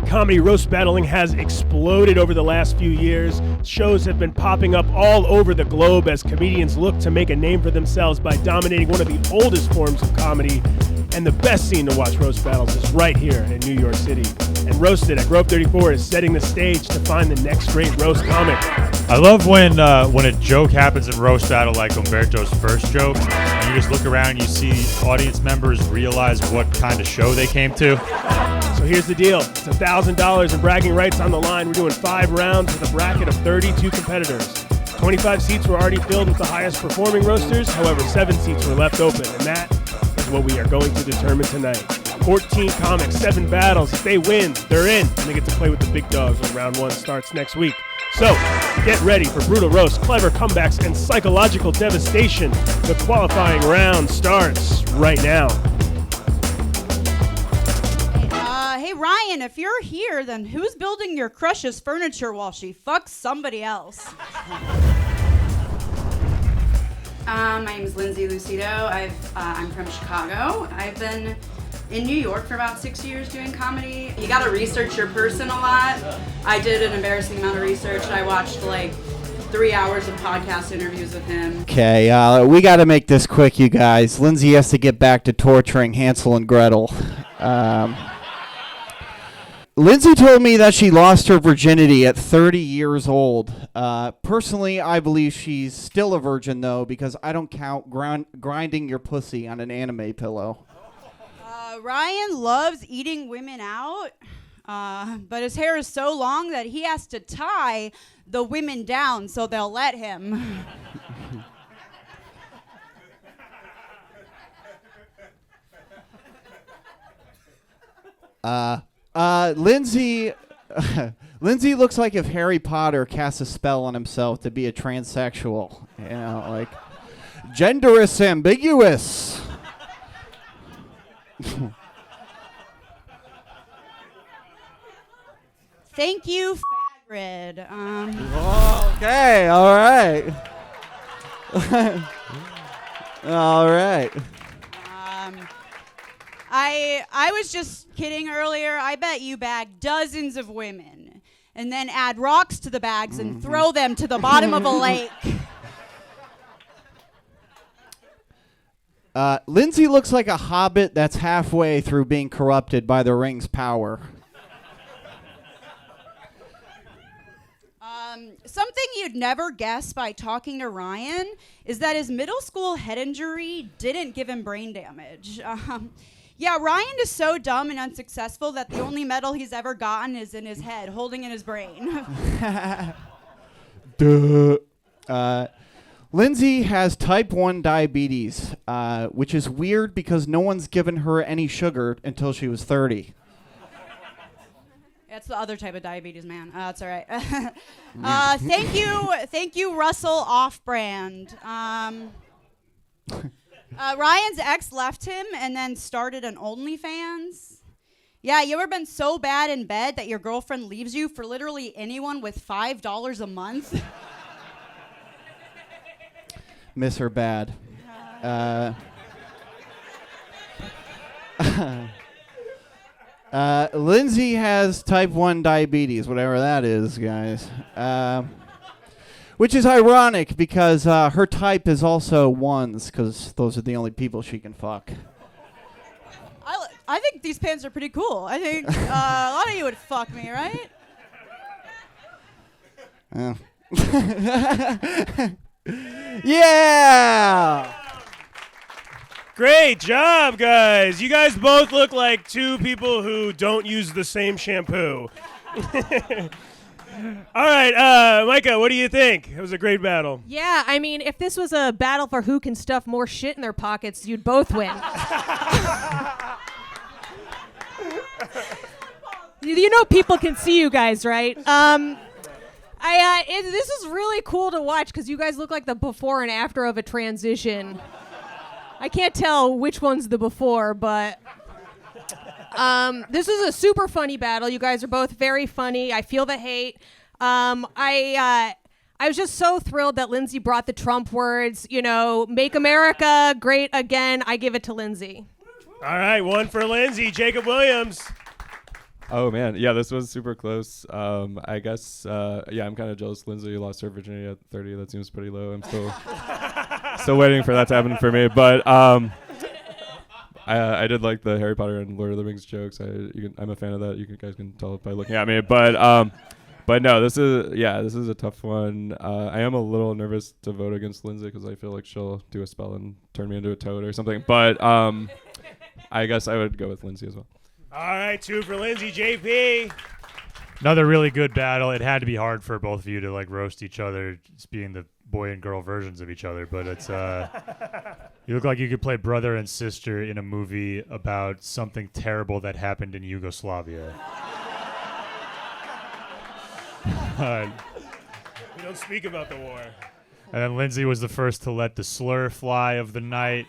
comedy roast battling has exploded over the last few years. Shows have been popping up all over the globe as comedians look to make a name for themselves by dominating one of the oldest forms of comedy. And the best scene to watch roast battles is right here in New York City. And Roasted at Grove 34 is setting the stage to find the next great roast comic. I love when a joke happens in roast battle like Alberto's first joke, and you just look around and you see audience members realize what kind of show they came to. So here's the deal. It's $1,000 in bragging rights on the line. We're doing 5 rounds with a bracket of 32 competitors. 25 seats were already filled with the highest performing roasters. However, 7 seats were left open, and that is what we are going to determine tonight. 14 comics, 7 battles. If they win, they're in, and they get to play with the big dogs when round 1 starts next week. So, get ready for brutal roasts, clever comebacks, and psychological devastation. The qualifying round starts right now. Hey, Ryan, if you're here, then who's building your crush's furniture while she fucks somebody else? My name is Lindsay Lucido. I'm from Chicago. I've been in New York for about 6 years doing comedy. You gotta research your person a lot. I did an embarrassing amount of research. I watched like 3 hours of podcast interviews with him. Okay, we gotta make this quick, you guys. Lindsay has to get back to torturing Hansel and Gretel. Lindsay told me that she lost her virginity at 30 years old. Personally, I believe she's still a virgin, though, because I don't count grinding your pussy on an anime pillow. Ryan loves eating women out, but his hair is so long that he has to tie the women down so they'll let him. Lindsay looks like if Harry Potter cast a spell on himself to be a transsexual. You know, like, gender is ambiguous. Thank you, Fagrid. Okay, all right. All right. I was just kidding earlier. I bet you bag dozens of women and then add rocks to the bags and throw them to the bottom of a lake. Lindsay looks like a hobbit that's halfway through being corrupted by the ring's power. Something you'd never guess by talking to Ryan is that his middle school head injury didn't give him brain damage. Yeah, Ryan is so dumb and unsuccessful that the only medal he's ever gotten is in his head, holding in his brain. Duh. Lindsay has type 1 diabetes, which is weird because no one's given her any sugar until she was 30. That's the other type of diabetes, man. That's all right. Thank you, Russell Off-Brand. Ryan's ex left him and then started an OnlyFans. Yeah, you ever been so bad in bed that your girlfriend leaves you for literally anyone with $5 a month? Miss her bad. Lindsay has type 1 diabetes, whatever that is, guys. Which is ironic because her type is also ones, because those are the only people she can fuck. I think these pants are pretty cool. I think a lot of you would fuck me, right? Yeah! Great job, guys. You guys both look like two people who don't use the same shampoo. All right, Myka, what do you think? It was a great battle. Yeah, I mean, if this was a battle for who can stuff more shit in their pockets, you'd both win. You know people can see you guys, right? This is really cool to watch because you guys look like the before and after of a transition. I can't tell which one's the before, but this is a super funny battle. You guys are both very funny. I feel the hate. I was just so thrilled that Lindsay brought the Trump words, you know, make America great again. I give it to Lindsay. All right, one for Lindsay. Jacob Williams. Oh man, yeah, this was super close. I guess, yeah, I'm kind of jealous. Lindsay lost her virginity at 30. That seems pretty low. I'm still waiting for that to happen for me. But I did like the Harry Potter and Lord of the Rings jokes. I'm a fan of that. You guys can tell it by looking at me. But no, this is a tough one. I am a little nervous to vote against Lindsay because I feel like she'll do a spell and turn me into a toad or something. But I guess I would go with Lindsay as well. All right, 2 for Lindsay. JP. Another really good battle. It had to be hard for both of you to like roast each other, just being the boy and girl versions of each other. But it's you look like you could play brother and sister in a movie about something terrible that happened in Yugoslavia. We don't speak about the war. And then Lindsay was the first to let the slur fly of the night.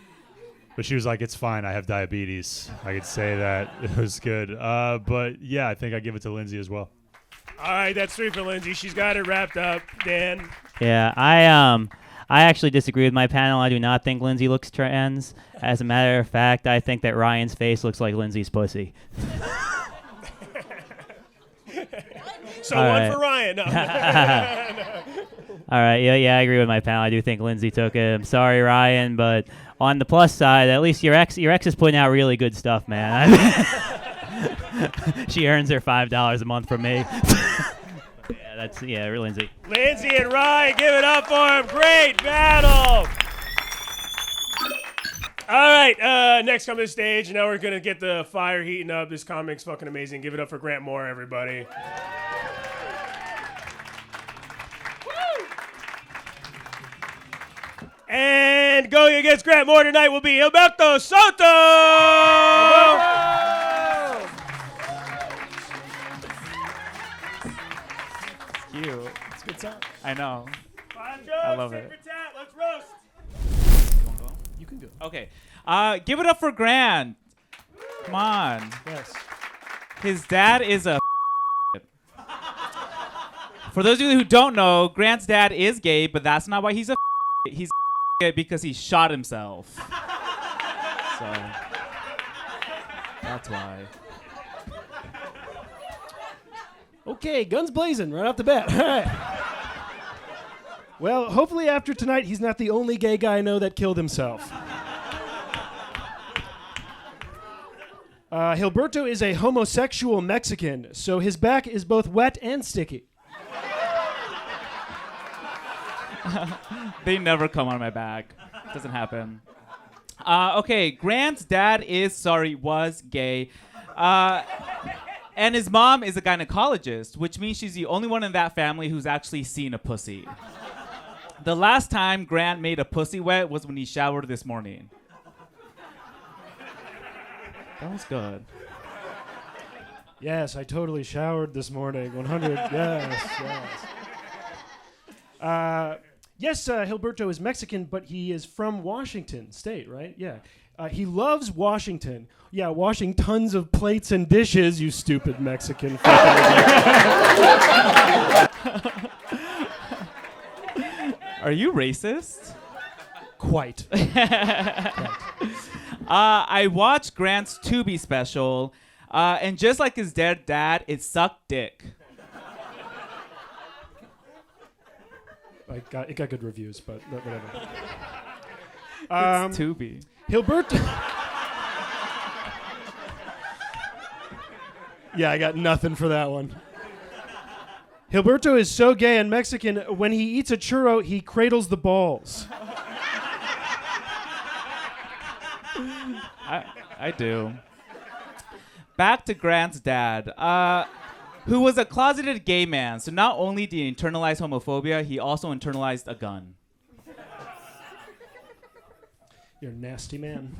But she was like, it's fine. I have diabetes. I could say that. It was good. But, yeah, I think I give it to Lindsay as well. All right, that's 3 for Lindsay. She's got it wrapped up. Dan? Yeah, I actually disagree with my panel. I do not think Lindsay looks trans. As a matter of fact, I think that Ryan's face looks like Lindsay's pussy. So All one right. for Ryan. No. All right, yeah, I agree with my panel. I do think Lindsay took it. I'm sorry, Ryan, but on the plus side, at least your ex is putting out really good stuff, man. She earns her $5 a month from me. Lindsay. Lindsay and Ryan, give it up for him. Great battle. All right, next come to the stage. Now we're going to get the fire heating up. This comic's fucking amazing. Give it up for Grant Moore, everybody. And going against Grant Moore tonight will be Alberto Soto! Cute. It's a good song. I know. 5 jokes, I love tit it. for tat. Let's roast. You want to go? You can go. Okay. Give it up for Grant. Come on. Yes. His dad is a For those of you who don't know, Grant's dad is gay, but that's not why he's a he's gay because he shot himself. So that's why. Okay, guns blazing right off the bat. All right. Well, hopefully after tonight, he's not the only gay guy I know that killed himself. Gilberto is a homosexual Mexican, so his back is both wet and sticky. They never come on my back. Doesn't happen. Okay, Grant's dad was gay. And his mom is a gynecologist, which means she's the only one in that family who's actually seen a pussy. The last time Grant made a pussy wet was when he showered this morning. That was good. Yes, I totally showered this morning. 100. Yes, Gilberto is Mexican, but he is from Washington State, right? Yeah. He loves Washington. Yeah, washing tons of plates and dishes, you stupid Mexican. Are you racist? Quite. I watched Grant's Tubi special, and just like his dead dad, it sucked dick. It got good reviews, but whatever. It's Tubi. Gilberto. Yeah, I got nothing for that one. Gilberto is so gay and Mexican, when he eats a churro, he cradles the balls. I do. Back to Grant's dad, who was a closeted gay man. So not only did he internalize homophobia, he also internalized a gun. You're a nasty man.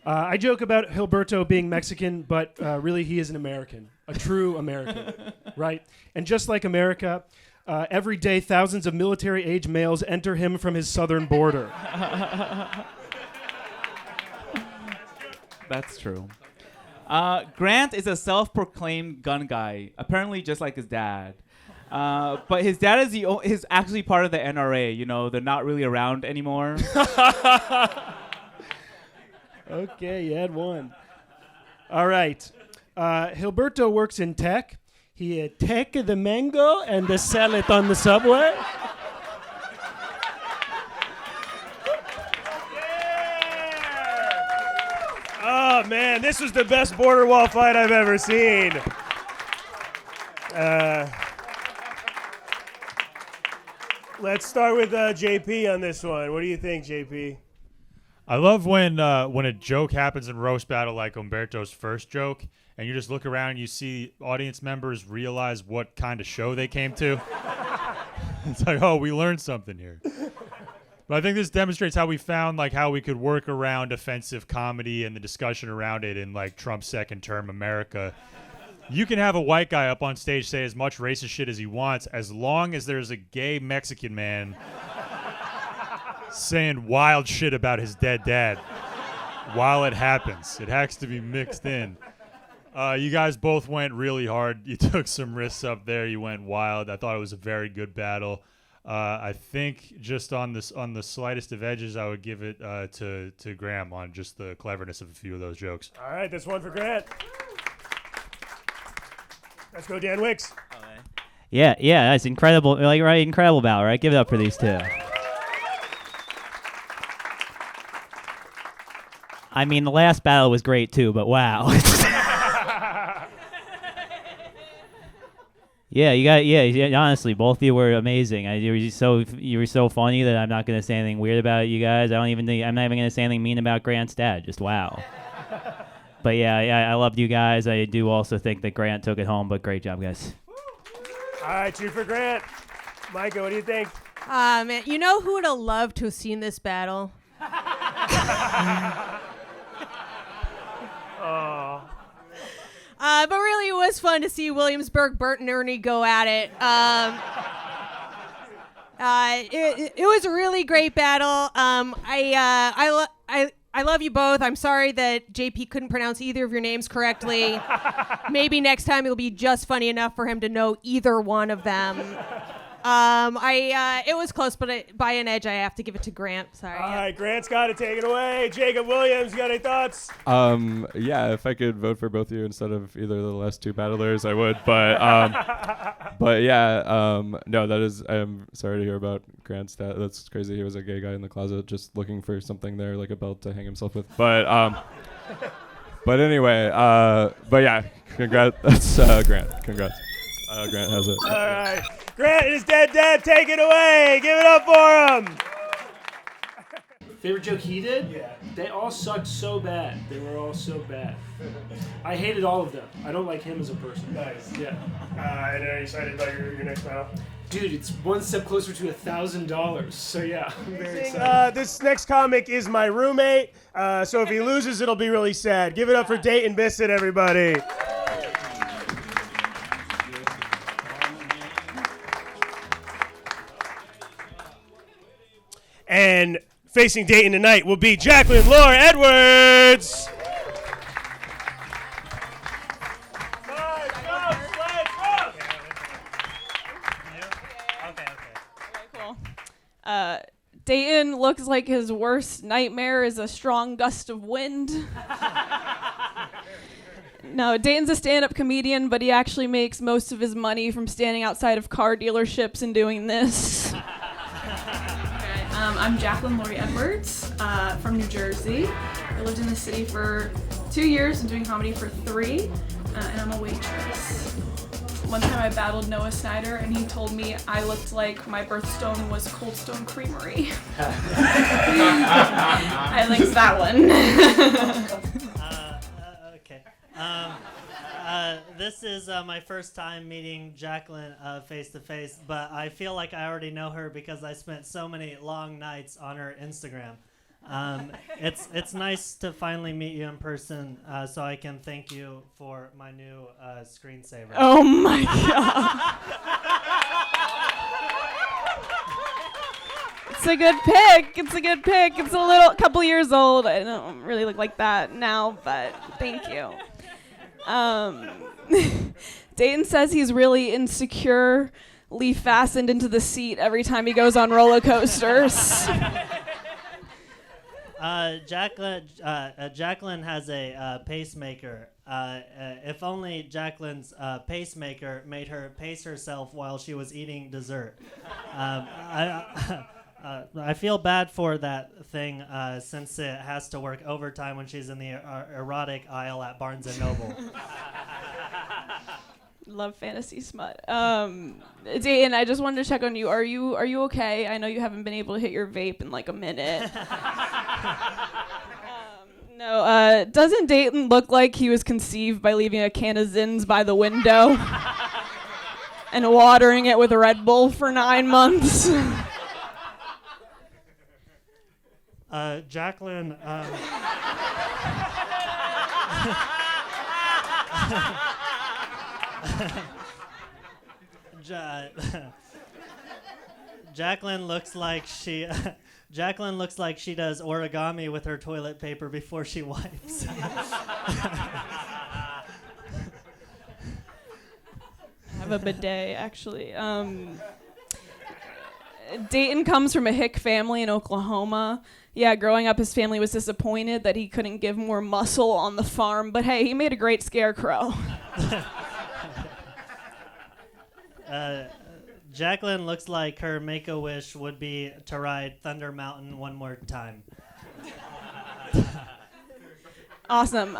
I joke about Gilberto being Mexican, but really he is an American, a true American, right? And just like America, every day thousands of military-age males enter him from his southern border. That's true. Grant is a self-proclaimed gun guy, apparently just like his dad. But his dad is actually part of the NRA. You know, they're not really around anymore. Okay, you had one. All right. Alberto works in tech. He take the mango and sell it on the subway. Oh, man, this was the best border wall fight I've ever seen. Let's start with JP on this one. What do you think, JP? I love when a joke happens in roast battle like Umberto's first joke, and you just look around and you see audience members realize what kind of show they came to. It's like, oh, we learned something here. But I think this demonstrates how we found how we could work around offensive comedy and the discussion around it in Trump's second term America. You can have a white guy up on stage say as much racist shit as he wants as long as there's a gay Mexican man saying wild shit about his dead dad while it happens. It has to be mixed in. You guys both went really hard. You took some risks up there. You went wild. I thought it was a very good battle. I think just on the slightest of edges, I would give it to Graham on just the cleverness of a few of those jokes. All right, that's one for Grant. Let's go, Dan Wickes. Yeah, that's incredible. Incredible battle, right? Give it up for these two. I mean, the last battle was great too, but wow. Yeah, honestly, both of you were amazing. You were so funny that I'm not going to say anything weird about you guys. I'm not even going to say anything mean about Grant's dad. Just wow. But yeah, I loved you guys. I do also think that Grant took it home, but great job, guys. All right, cheer for Grant. Myka, what do you think? Man, you know who would have loved to have seen this battle? Oh. But really, it was fun to see Williamsburg, Bert, and Ernie go at it. It was a really great battle. I love you both. I'm sorry that JP couldn't pronounce either of your names correctly. Maybe next time it'll be just funny enough for him to know either one of them. It was close, but by an edge, I have to give it to Grant. Sorry. All right, Grant's got to take it away. Jacob Williams, you got any thoughts? Yeah, if I could vote for both of you instead of either of the last two battlers, I would. But yeah, no, I'm sorry to hear about Grant's dad. That's crazy. He was a gay guy in the closet just looking for something there, like a belt to hang himself with. But anyway, but yeah, congrats. That's Grant. Congrats. Grant has it. All right. Grant and his dead dad, take it away. Give it up for him. Favorite joke he did? Yeah. They all sucked so bad. They were all so bad. I hated all of them. I don't like him as a person. Nice. Yeah. And are you excited about your next battle? Dude, it's one step closer to $1,000. So yeah, I'm very excited. This next comic is my roommate. So if he loses, it'll be really sad. Give it up for Dayton Bissett, everybody. And facing Dayton tonight will be Jaclyn Laura Edwards. Dayton looks like his worst nightmare is a strong gust of wind. No, Dayton's a stand-up comedian, but he actually makes most of his money from standing outside of car dealerships and doing this. I'm Jaclyn Laura Edwards from New Jersey. I lived in the city for 2 years and doing comedy for 3, and I'm a waitress. One time I battled Noah Snyder, and he told me I looked like my birthstone was Cold Stone Creamery. I linked that one. Okay. This is my first time meeting Jaclyn face-to-face, but I feel like I already know her because I spent so many long nights on her Instagram. It's nice to finally meet you in person, so I can thank you for my new screensaver. Oh my god. It's a good pick. It's a good pick. It's a couple years old. I don't really look like that now, but thank you. Dayton says he's really insecurely fastened into the seat every time he goes on roller coasters. Jaclyn has a pacemaker. If only Jaclyn's pacemaker made her pace herself while she was eating dessert. I feel bad for that thing since it has to work overtime when she's in the erotic aisle at Barnes & Noble. Love fantasy smut. Dayton, I just wanted to check on you. Are you okay? I know you haven't been able to hit your vape in like a minute. No, doesn't Dayton look like he was conceived by leaving a can of Zins by the window and watering it with a Red Bull for 9 months? Jaclyn, Jaclyn looks like she Jaclyn looks like she does origami with her toilet paper before she wipes. I have a bidet, actually. Dayton comes from a hick family in Oklahoma. Yeah, growing up, his family was disappointed that he couldn't give more muscle on the farm, but hey, he made a great scarecrow. Jaclyn looks like her Make-A-Wish would be to ride Thunder Mountain one more time. Awesome.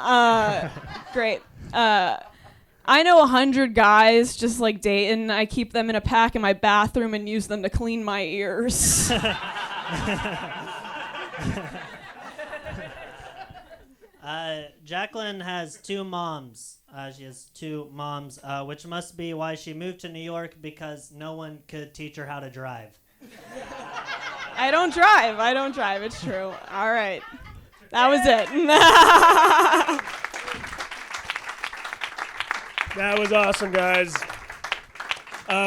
Great. I know 100 guys just like Dayton. I keep them in a pack in my bathroom and use them to clean my ears. Jaclyn has two moms. She has two moms, which must be why she moved to New York, because no one could teach her how to drive. I don't drive. It's true. All right. That was it. That was awesome, guys.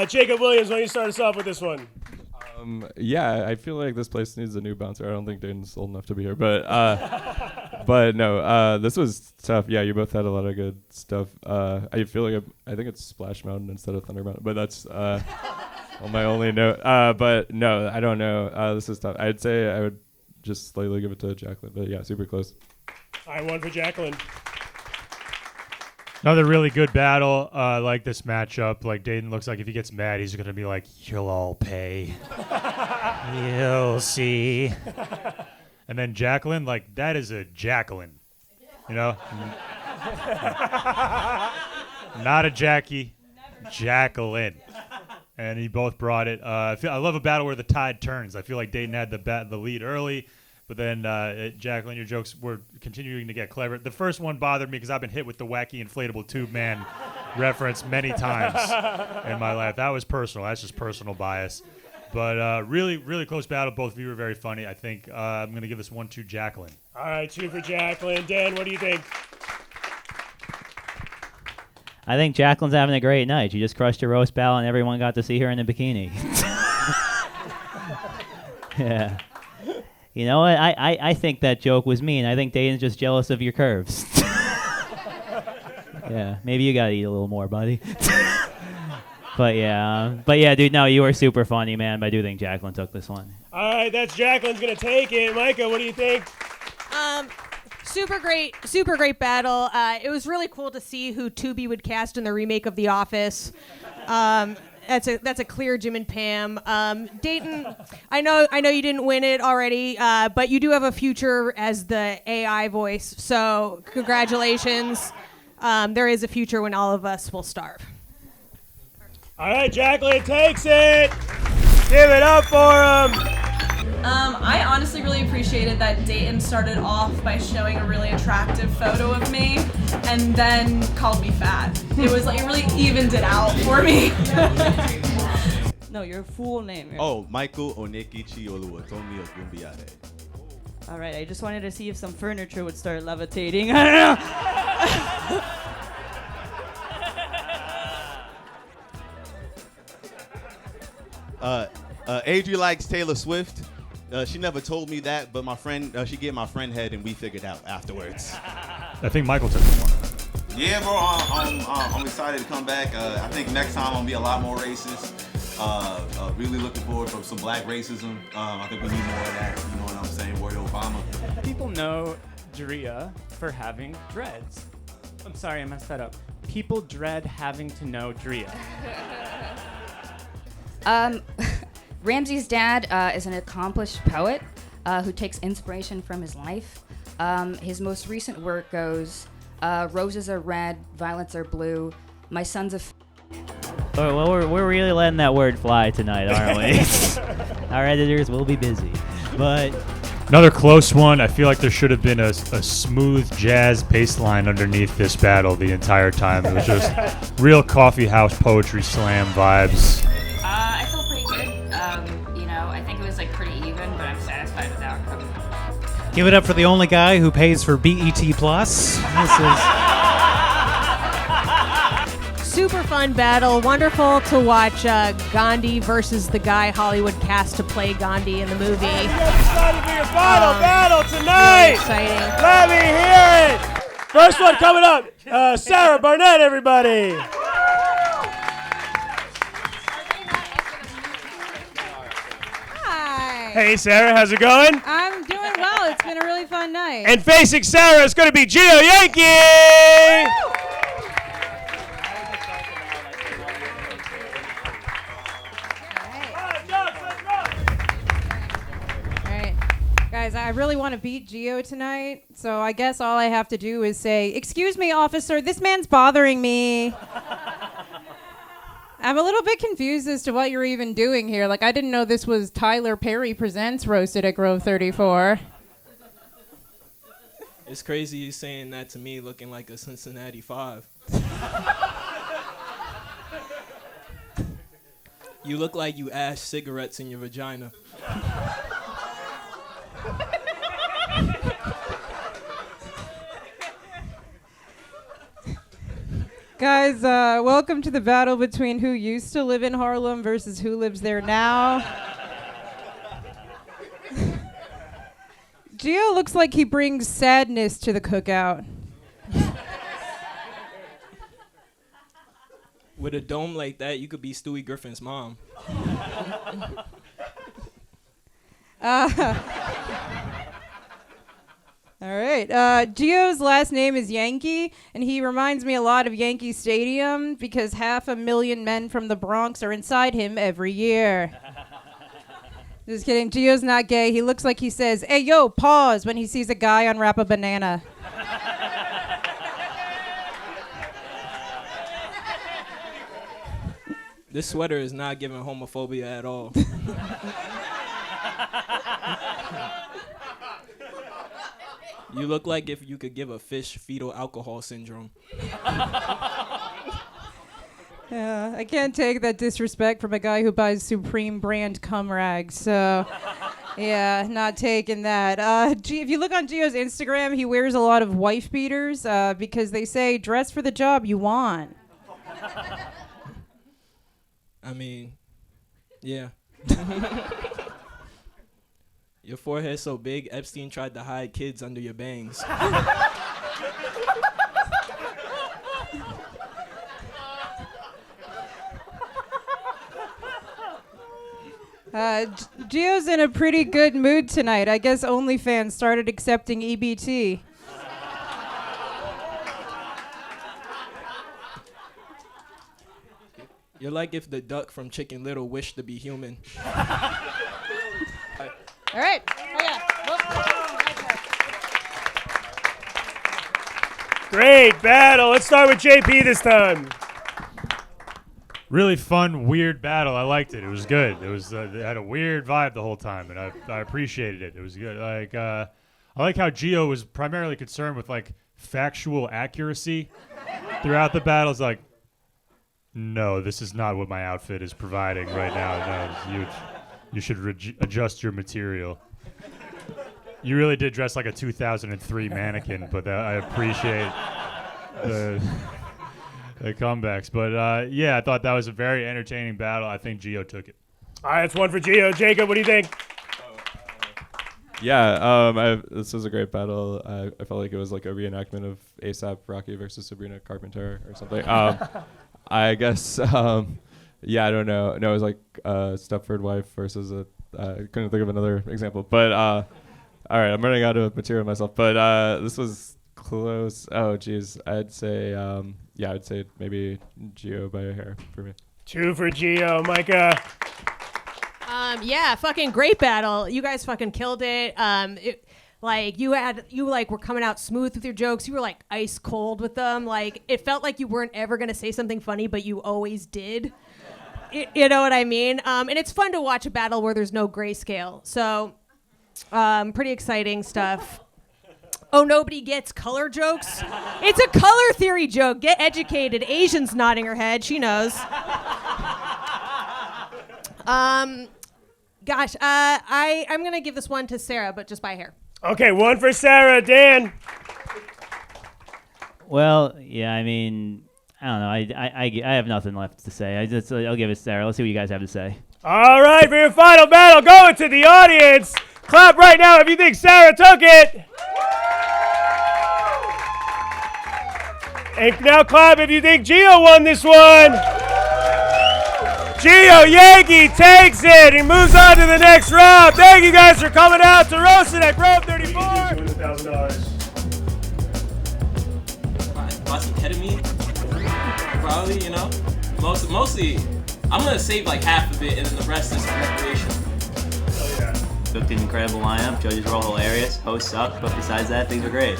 Jacob Williams, why don't you start us off with this one? Yeah, I feel like this place needs a new bouncer. I don't think Dayton's old enough to be here, but no, this was tough. Yeah, you both had a lot of good stuff. I feel like I think it's Splash Mountain instead of Thunder Mountain, but that's on my only note. But no, I don't know. This is tough. I'd say I would just slightly give it to Jaclyn, but yeah, super close. I won for Jaclyn. Another really good battle. Like this matchup. Like Dayton looks like if he gets mad, he's gonna be like, "You'll all pay. You'll see." And then Jaclyn, like that is a Jaclyn, you know, not a Jackie, Jaclyn. And he both brought it. I love a battle where the tide turns. I feel like Dayton had the lead early. But then, Jaclyn, your jokes were continuing to get clever. The first one bothered me because I've been hit with the wacky inflatable tube man reference many times in my life. That was personal. That's just personal bias. But really, really close battle. Both of you were very funny. I think I'm going to give this one to Jaclyn. All right, 2 for Jaclyn. Dan, what do you think? I think Jaclyn's having a great night. She just crushed a roast battle, and everyone got to see her in a bikini. Yeah. You know what? I think that joke was mean. I think Dayton's just jealous of your curves. Yeah, maybe you gotta eat a little more, buddy. But yeah, dude, no, you were super funny, man. But I do think Jaclyn took this one. All right, that's Jaclyn's gonna take it. Myka, what do you think? Super great battle. It was really cool to see who Tubi would cast in the remake of The Office. That's a clear Jim and Pam. Dayton, I know you didn't win it already, but you do have a future as the AI voice. So congratulations. There is a future when all of us will starve. All right, Jaclyn takes it. Give it up for him. I honestly really appreciated that Dayton started off by showing a really attractive photo of me and then called me fat. It was like, it really evened it out for me. No, your full name. Oh, Michael Onekichi Oluwatomi Ogumbiade. All right, I just wanted to see if some furniture would start levitating. I don't know. Adri likes Taylor Swift. She never told me that, but my friend, she gave my friend head, and we figured out afterwards. I think Michael took this one. Yeah, bro, I'm excited to come back. I think next time I'm gonna be a lot more racist. Really looking forward for some black racism. I think we need more of that. You know what I'm saying? Word Obama. People know Dria for having dreads. I'm sorry, I messed that up. People dread having to know Dria. Ramsey's dad is an accomplished poet who takes inspiration from his life. His most recent work goes, roses are red, violets are blue, my son's a Well, we're really letting that word fly tonight, aren't we? Our editors will be busy. But another close one. I feel like there should have been a smooth jazz bass line underneath this battle the entire time. It was just real coffee house poetry slam vibes. I feel pretty good. I think it was like pretty even, but I'm satisfied with the outcome. Give it up for the only guy who pays for BET Plus. This is super fun battle. Wonderful to watch Gandhi versus the guy Hollywood cast to play Gandhi in the movie. You guys excited for your final battle tonight? Really exciting. Let me hear it. First one coming up, Sarah Barnett, everybody. Hi. Hey, Sarah, how's it going? I'm doing well. It's been a really fun night. And facing Sarah is going to be Gio Yankee. Guys, I really want to beat Gio tonight, so I guess all I have to do is say, "Excuse me, officer, this man's bothering me." I'm a little bit confused as to what you're even doing here. Like, I didn't know this was Tyler Perry Presents Roasted at Grove 34. It's crazy you saying that to me looking like a Cincinnati 5. You look like you ash cigarettes in your vagina. Guys, welcome to the battle between who used to live in Harlem versus who lives there now. Gio looks like he brings sadness to the cookout. With a dome like that, you could be Stewie Griffin's mom. All right. Gio's last name is Yankee, and he reminds me a lot of Yankee Stadium because 500,000 men from the Bronx are inside him every year. Just kidding. Gio's not gay. He looks like he says, "Hey, yo, pause," when he sees a guy unwrap a banana. This sweater is not giving homophobia at all. You look like if you could give a fish fetal alcohol syndrome. Yeah, I can't take that disrespect from a guy who buys Supreme brand cum rags. So, yeah, not taking that. If you look on Gio's Instagram, he wears a lot of wife beaters because they say dress for the job you want. I mean, yeah. Your forehead's so big, Epstein tried to hide kids under your bangs. Gio's in a pretty good mood tonight. I guess OnlyFans started accepting EBT. You're like if the duck from Chicken Little wished to be human. All right. Great battle. Let's start with JP this time. Really fun, weird battle. I liked it. It was good. It was it had a weird vibe the whole time, and I appreciated it. It was good. I like how Gio was primarily concerned with like factual accuracy throughout the battle. It's like, no, this is not what my outfit is providing right now. No, you should adjust your material. You really did dress like a 2003 mannequin, but I appreciate the comebacks. But yeah, I thought that was a very entertaining battle. I think Gio took it. All right, it's one for Gio. Jacob, what do you think? Yeah, this was a great battle. I felt like it was like a reenactment of A$AP Rocky versus Sabrina Carpenter or something. I guess, Yeah, I don't know. No, it was like Stepford Wife versus a. I couldn't think of another example, but all right, I'm running out of material myself. But this was close. Oh, geez, I'd say I'd say maybe Gio by a hair for me. 2 for Gio, Myka. Yeah, fucking great battle. You guys fucking killed it. You were coming out smooth with your jokes. You were like ice cold with them. Like it felt like you weren't ever gonna say something funny, but you always did. You know what I mean? And it's fun to watch a battle where there's no grayscale. So, pretty exciting stuff. Oh, nobody gets color jokes? It's a color theory joke. Get educated. Asian's nodding her head. She knows. I'm gonna give this one to Sarah, but just by a hair. Okay, 1 for Sarah. Dan. Well, yeah, I mean, I don't know. I have nothing left to say. I'll give it to Sarah. Let's see what you guys have to say. All right, for your final battle, go into the audience. Clap right now if you think Sarah took it. And now clap if you think Gio won this one. Gio Yankee takes it and moves on to the next round. Thank you guys for coming out to Roasted at Grove 34. $200,000. Buy some ketamine? Probably, you know. Mostly, I'm gonna save like half of it and then the rest is recreation. Oh yeah. Booked an incredible lineup. Judges were all hilarious. Hosts sucked, but besides that, things were great.